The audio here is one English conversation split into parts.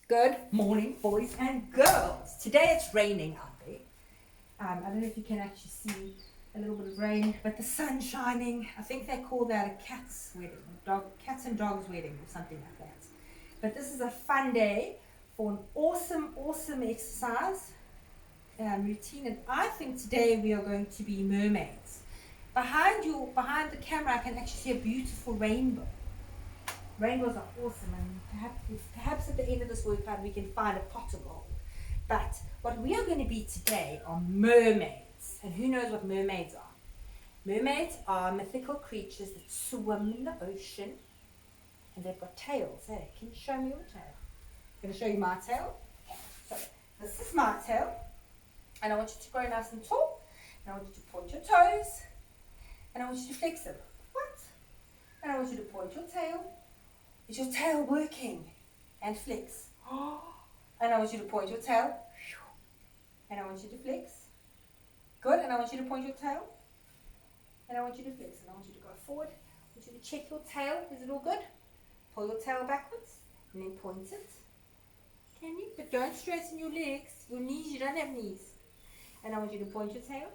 Good morning, boys and girls. Today it's raining out there. I don't know if you can actually see a little bit of rain, but the sun's shining. I think they call that a cat's wedding, cats and dogs wedding or something like that. But this is a fun day for an awesome exercise routine, and I think today we are going to be mermaids. Behind the camera, I can actually see a beautiful rainbow. Rainbows are awesome, and perhaps at the end of this workout we can find a pot of gold. But what we are going to be today are mermaids. And who knows what mermaids are? Mermaids are mythical creatures that swim in the ocean, and they've got tails. Hey, can you show me your tail? I'm going to show you my tail. So this is my tail, and I want you to grow nice and tall, and I want you to point your toes, and I want you to flex them. What? And I want you to point your tail. Is your tail working? And flex. And I want you to point your tail. And I want you to flex. Good. And I want you to point your tail. And I want you to flex. And I want you to go forward. I want you to check your tail. Is it all good? Pull your tail backwards. And then point it. Can you? But don't straighten your legs. Your knees, you don't have knees. And I want you to point your tail.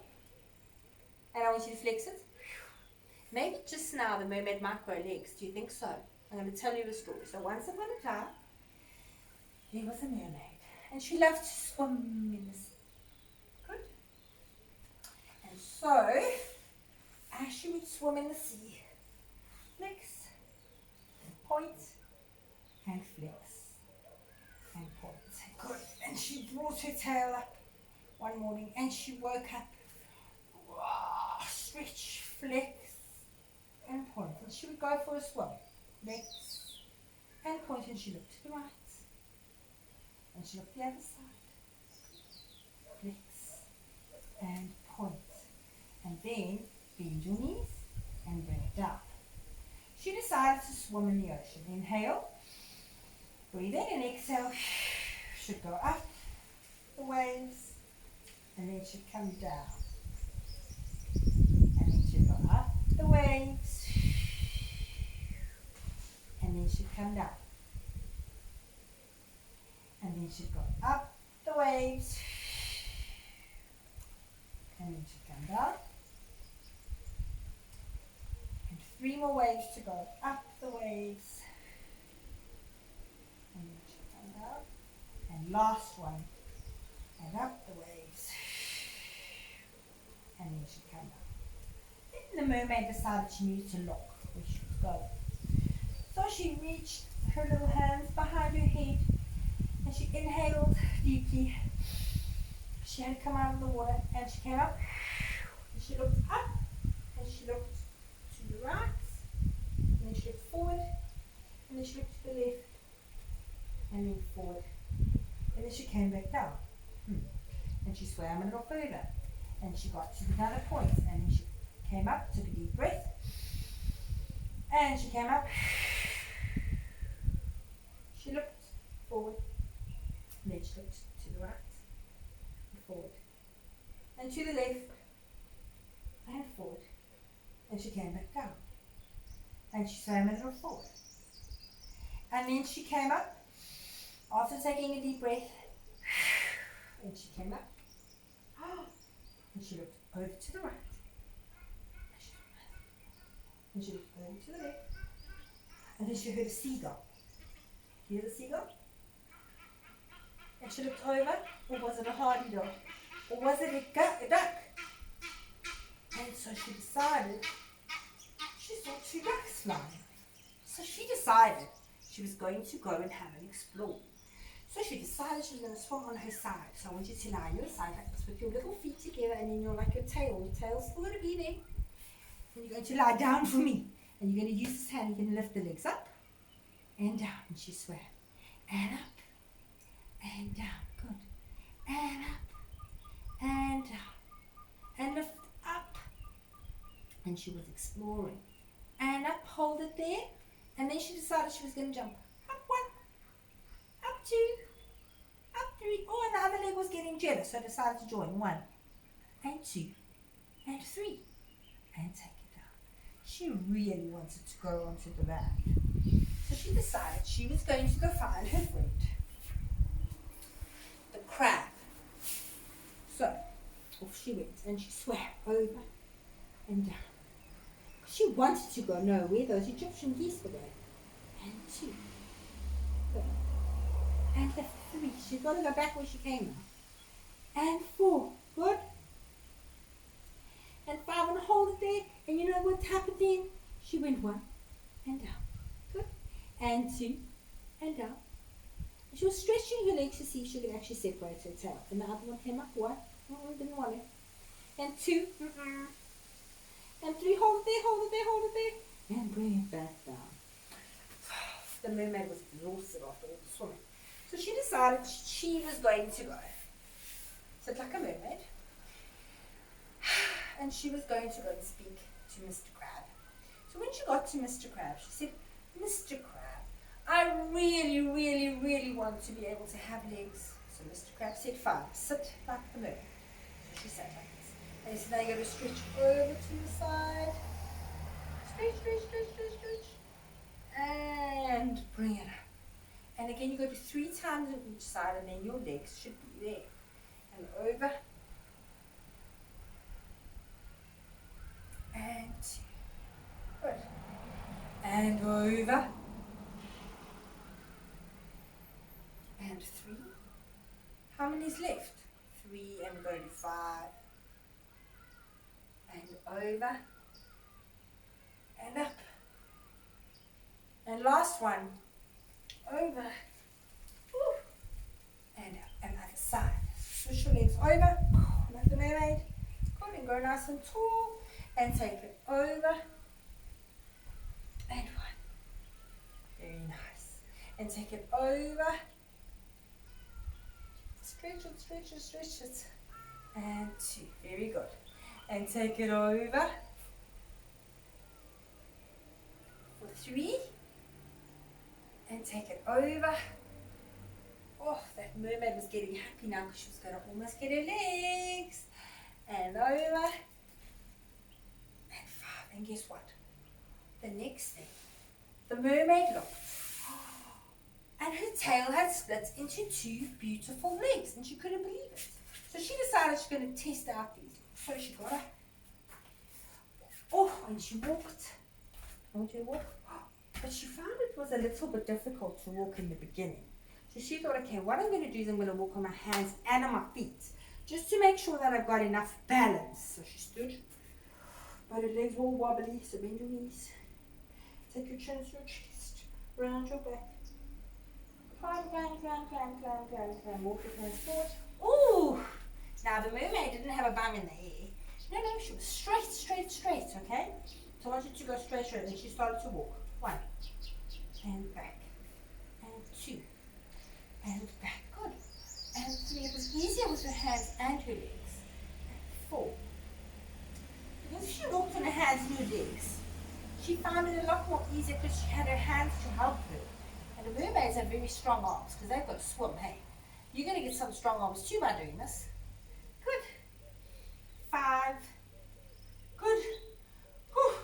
And I want you to flex it. Maybe just now the mermaid might grow legs. Do you think so? I'm going to tell you the story. So once upon a time, there was a mermaid, and she loved to swim in the sea. Good. And so, as she would swim in the sea, flex, point, and flex, and point. Good. And she brought her tail up one morning, and she woke up, stretch, flex, and point. And she would go for a swim. Flex and point, and she looked to the right, and she looked the other side. Flex and point, and then bend your knees and bring it down. She decided to swim in the ocean. Inhale, breathe in, and exhale. Should go up the waves, and then should come down, and then should go up the waves. And then she'd come down. And then she'd go up the waves. And then she'd come down. And 3 more waves to go up the waves. And then she'd come down. And last one. And up the waves. And then she'd come down. Then the mermaid decided she needed to look where she was going. So she reached her little hands behind her head, and she inhaled deeply. She had come out of the water, and she came up, and she looked up, and she looked to the right, and then she looked forward, and then she looked to the left, and then forward, and then she came back down. And she swam a little further, and she got to another point, and then she came up, took a deep breath, and she came up. She looked forward, and then she looked to the right, and forward, and to the left, and forward, and she came back down, and she swam a little forward, and then she came up, after taking a deep breath, and she came up, and she looked over to the right, and she looked over to the left, and then she heard a seagull. Hear the seagull? And she looked over, or was it a hardy dog? Or was it a duck? And so she decided, she saw 2 ducks flying. So she decided she was going to go and have an explore. So she decided she was going to swim on her side. So I want you to lie on your side like this with your little feet together, and then you're like your tail's still going to be there. And you're going to lie down for me. And you're going to use this hand, you're going to lift the legs up and down. And she swam. And up and down. Good. And up and down. And lift up. And she was exploring. And up, hold it there. And then she decided she was going to jump. Up 1, up 2, up 3. Oh, and the other leg was getting jealous, so I decided to join. 1 and 2 and 3. And take it down. She really wanted to go onto the land. So she decided she was going to go find her friend. crab. So, off she went, and she swam over and down. She wanted to go nowhere. Those Egyptian geese were going. And 2. Good. And the 3. She's got to go back where she came now. And 4. Good. And 5, and hold it there. And you know what happened then? She went 1 and down. Good. And 2 and down. And she was stretching her legs to see if she could actually separate her tail. And the other one came up. 1. Didn't want it. And 2. And 3. Hold it there, hold it there, hold it there. And bring it back down. The mermaid was exhausted after all the swimming. So she decided she was going to go sit like a mermaid. And she was going to go and speak to Mr. Crab. So when she got to Mr. Crab, she said, Mr. Crab, I really, really, really want to be able to have legs. So Mr. Crab said, fine, sit like the mermaid. So she sat like this. And he said, now you're going to stretch over to the side. Stretch, stretch, stretch, stretch, stretch. And bring it up. And again, you go to 3 times on each side, and then your legs should be there. And over. And 2. Good. And over. And 3. How many is left? 3, and we're going to do 5. And over. And up. And last one. Over. Woo. And up. And other side. Switch your legs over. Like the mermaid. Good. And go nice and tall. And take it over. And 1. Very nice. And take it over. Stretch it, stretch it, stretch it. And 2. Very good. And take it over. For 3. And take it over. Oh, that mermaid was getting happy now because she was going to almost get her legs. And over. And 5. And guess what? The next thing. The mermaid looked. And her tail had split into 2 beautiful legs. And she couldn't believe it. So she decided she's going to test out these. So she got her. Oh, and she walked. I want you to walk. But she found it was a little bit difficult to walk in the beginning. So she thought, okay, what I'm going to do is I'm going to walk on my hands and on my feet. Just to make sure that I've got enough balance. So she stood. But her legs were all wobbly, so bend your knees. Take your chin to your chest. Round your back. Climb, climb, climb, climb, climb, climb, climb. Walk your hands forward. Ooh! Now the mermaid didn't have a bum in the air. No, she was straight, straight, straight, okay? So I want you to go straight, straight. And she started to walk. 1. And back. And 2. And back. Good. And 3. It was easier with her hands and her legs. 4. Because she walked on her hands and her legs, she found it a lot more easier because she had her hands to help her. And the mermaids have very strong arms because they've got to swim, hey? You're going to get some strong arms too by doing this. Good. 5. Good. Whew.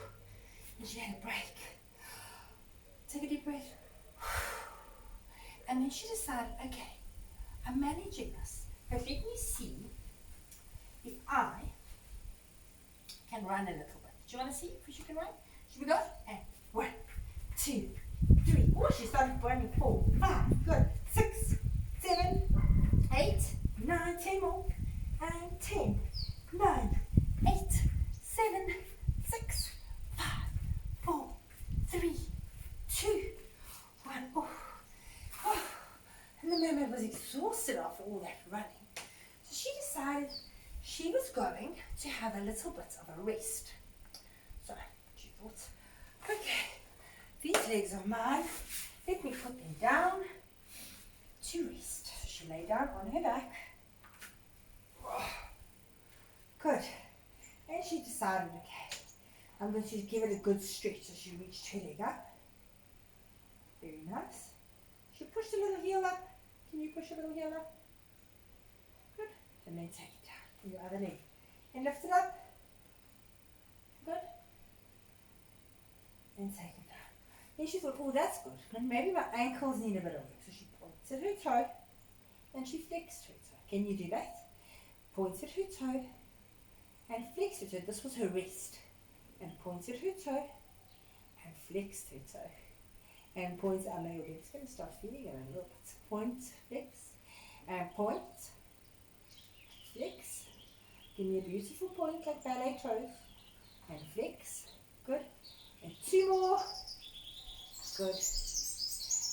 And she had a break. Take a deep breath. And then she decided, okay, I'm managing this. But let me see if I can run a little bit. Do you want to see if she can run? Should we go? And 1, 2, 3. Oh, she started running. 4, 5. Good. 6, 7, 8, 9. 10 more. And 10, 9, 8, 7, 6, 5, 4, 3, 2, 1. Oh. Oh. And the mermaid was exhausted after all that running. So she decided she was going to have a little bit of a rest. So she thought, okay, these legs are mine. Let me put them down to rest. So she lay down on her back. Oh, good. And she decided, okay, I'm going to give it a good stretch. So she reached her leg up. Very nice. She pushed a little heel up. Can you push a little heel up? Good. And then take it down in your other leg. And lift it up. Good. And take it down. Then she thought, oh, that's good. And maybe my ankles need a bit of work. So she pointed her toe and she flexed her toe. Can you do that? Pointed her toe and flexed her toe. This was her rest. And pointed her toe and flexed her toe. And point, I know your leg's going to start feeling it a little bit. Point, flex, and point, flex. Give me a beautiful point like ballet toes. And flex. Good. And 2 more. Good.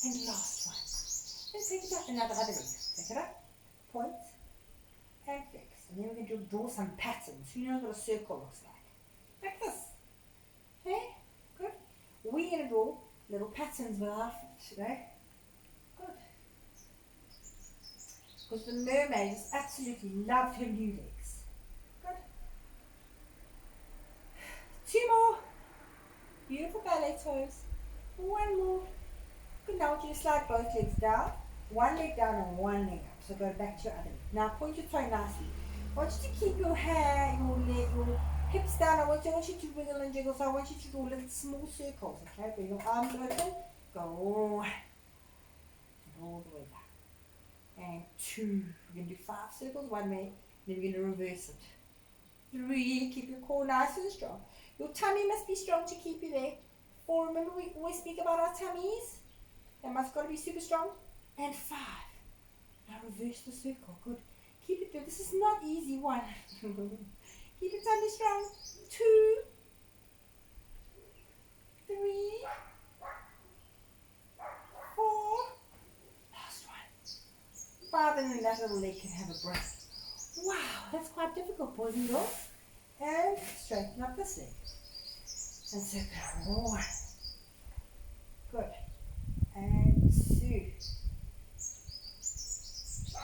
And last one. And take it up another other leg. Take it up. Point. And flex. And then we're going to draw some patterns. Who knows what a circle looks like? Like this. Okay? Good. We're going to draw little patterns with our feet today. Good. Because the mermaid just absolutely loved her new legs. Good. 2 more. Beautiful ballet toes. 1 more. Good. Now I want you to slide both legs down. 1 leg down and 1 leg up. So go back to your other leg. Now point your toe nicely. I want you to keep your hair, your leg, your hips down. I want you to wiggle and jiggle. So I want you to draw little small circles. Okay? Bring your arms open. Go all the way back. And 2. We're going to do 5 circles one way. Then we're going to reverse it. Really keep your core nice and strong. Your tummy must be strong to keep you there. Or remember we always speak about our tummies. They must got to be super strong. And 5. Now reverse the circle. Good. Keep it there. This is not easy. 1. Keep your tummy strong. 2. 3. 4. Last one. 5, and then that little leg can have a break. Wow, that's quite difficult, boys and girls. And straighten up this leg. And circle. 1. Good. And 2.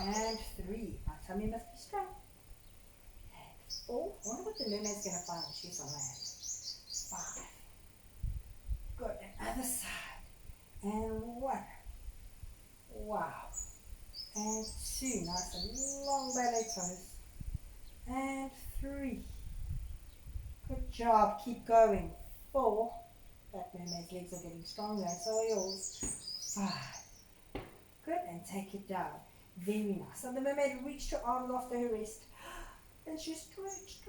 And 3. My tummy must be strong. And 4. I wonder what the mermaid's going to find when she's on land. 5. Good. And other side. And 1. Wow. And 2. Nice and long ballet toes. And 3. Good job. Keep going. 4. That mermaid's legs are getting stronger. So are yours. 5. Good. And take it down. Very nice. So the mermaid reached her arms after her rest. And she stretched.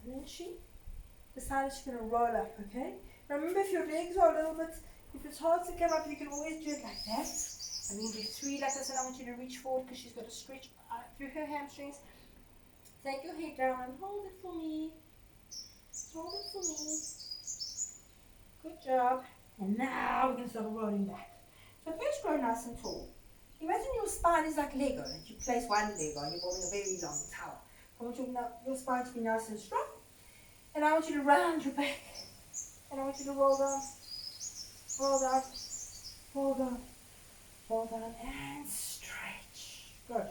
And then she decided she's going to roll up, okay? Remember, if your legs are a little bit, if it's hard to come up, you can always do it like that. And then do 3 like this, and I want you to reach forward because she's got to stretch through her hamstrings. Take your head down and hold it for me. Hold it for me. Good job. And now we're going to start rolling back. So first grow nice and tall. Imagine your spine is like Lego, and you place one leg on, you're building a very long tower. I want your spine to be nice and strong. And I want you to round your back. And I want you to roll down, roll down, roll down, roll down, and stretch. Good.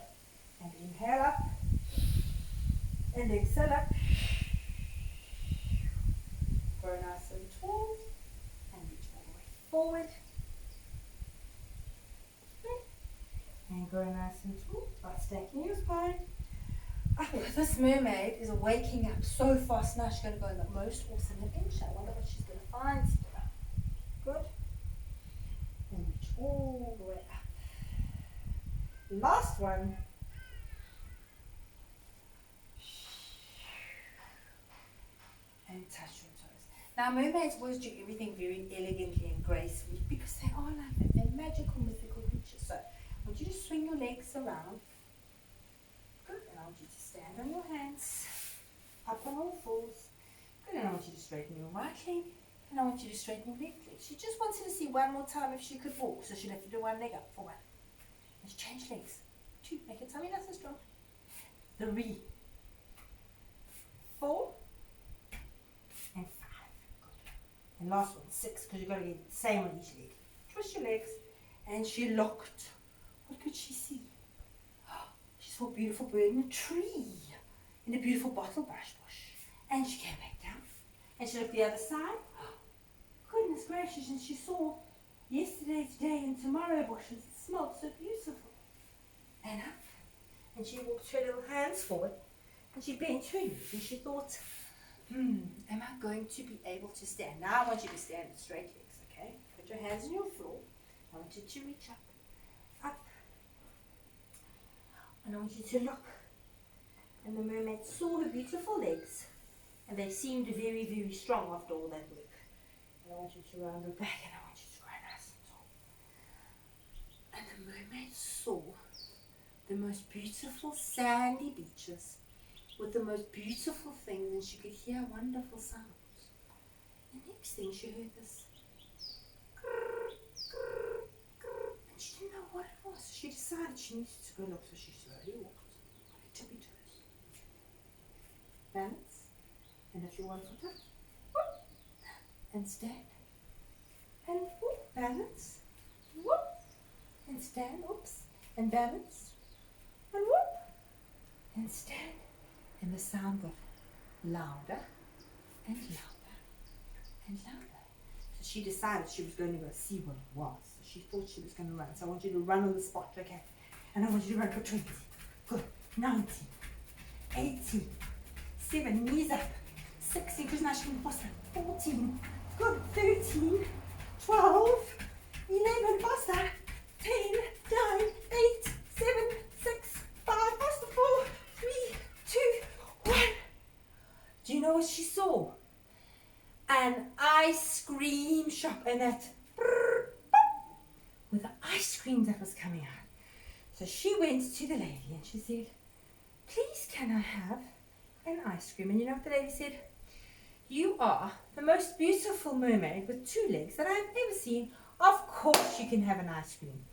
And inhale up, and exhale up. Grow nice and tall, and reach all the way forward. And grow nice and tall by stacking your spine. This mermaid is waking up so fast now. She's going to go in the most awesome adventure. I wonder what she's going to find today. Good. And reach all the way up. Last one. And touch your toes. Now mermaids always do everything very elegantly and gracefully because they are like that. They're magical, mythical creatures. So I want you to swing your legs around. Good. And I want you to stand on your hands, up on all fours. Good. And I want you to straighten your right leg. And I want you to straighten your left leg. She just wanted to see one more time if she could walk. So she'd have to do one leg up for 1. Let's change legs. 2. Make it tummy nice and strong. 3. 4. And 5. Good. And last one, 6, because you've got to get the same on each leg. Twist your legs. And she looked. What could she see? She saw a beautiful bird in a tree. In a beautiful bottle brush bush. And she came back down. And she looked the other side. Goodness gracious. And she saw yesterday, today, and tomorrow bushes. It smelled so beautiful. And up. And she walked her little hands forward. And she bent her knees. And she thought, am I going to be able to stand? Now I want you to stand with straight legs, okay? Put your hands on your floor. I want you to reach up And I want you to look. And the mermaid saw her beautiful legs. And they seemed very, very strong after all that work. And I want you to round her back and I want you to cry nice and tall. And the mermaid saw the most beautiful sandy beaches with the most beautiful things, and she could hear wonderful sounds. The next thing she heard this grrr, grrr, grrr, and she didn't know what it was. She decided she needed to go look, so she slowly walked on her tippy toes. Balance, and if you want to touch, whoop, and stand, and whoop, balance, whoop, and stand, oops, and balance, and whoop, and stand. And the sound got louder and louder and louder. So she decided she was going to go see what it was. So she thought she was going to run. So I want you to run on the spot, okay? And I want you to run for 20. Good. 19. 18. 7. Knees up. 16. Because now she can faster. 14. Good. 13. 12. 11. Faster. 10. 9. 8. 7. 6. 5. Faster. 4. 3. 2, 1. Do you know what she saw? An ice cream shop, and that with the ice cream that was coming out. So she went to the lady and she said, please can I have an ice cream? And you know what the lady said? You are the most beautiful mermaid with 2 legs that I've ever seen. Of course you can have an ice cream.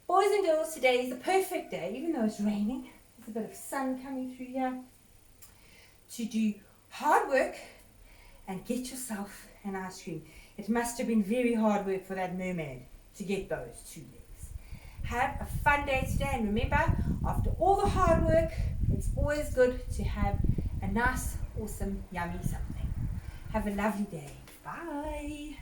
Boys and girls, today is the perfect day, even though it's raining. There's a bit of sun coming through here, to do hard work and get yourself an ice cream. It must have been very hard work for that mermaid to get those 2 legs. Have a fun day today, and remember, after all the hard work, it's always good to have a nice, awesome, yummy something. Have a lovely day. Bye.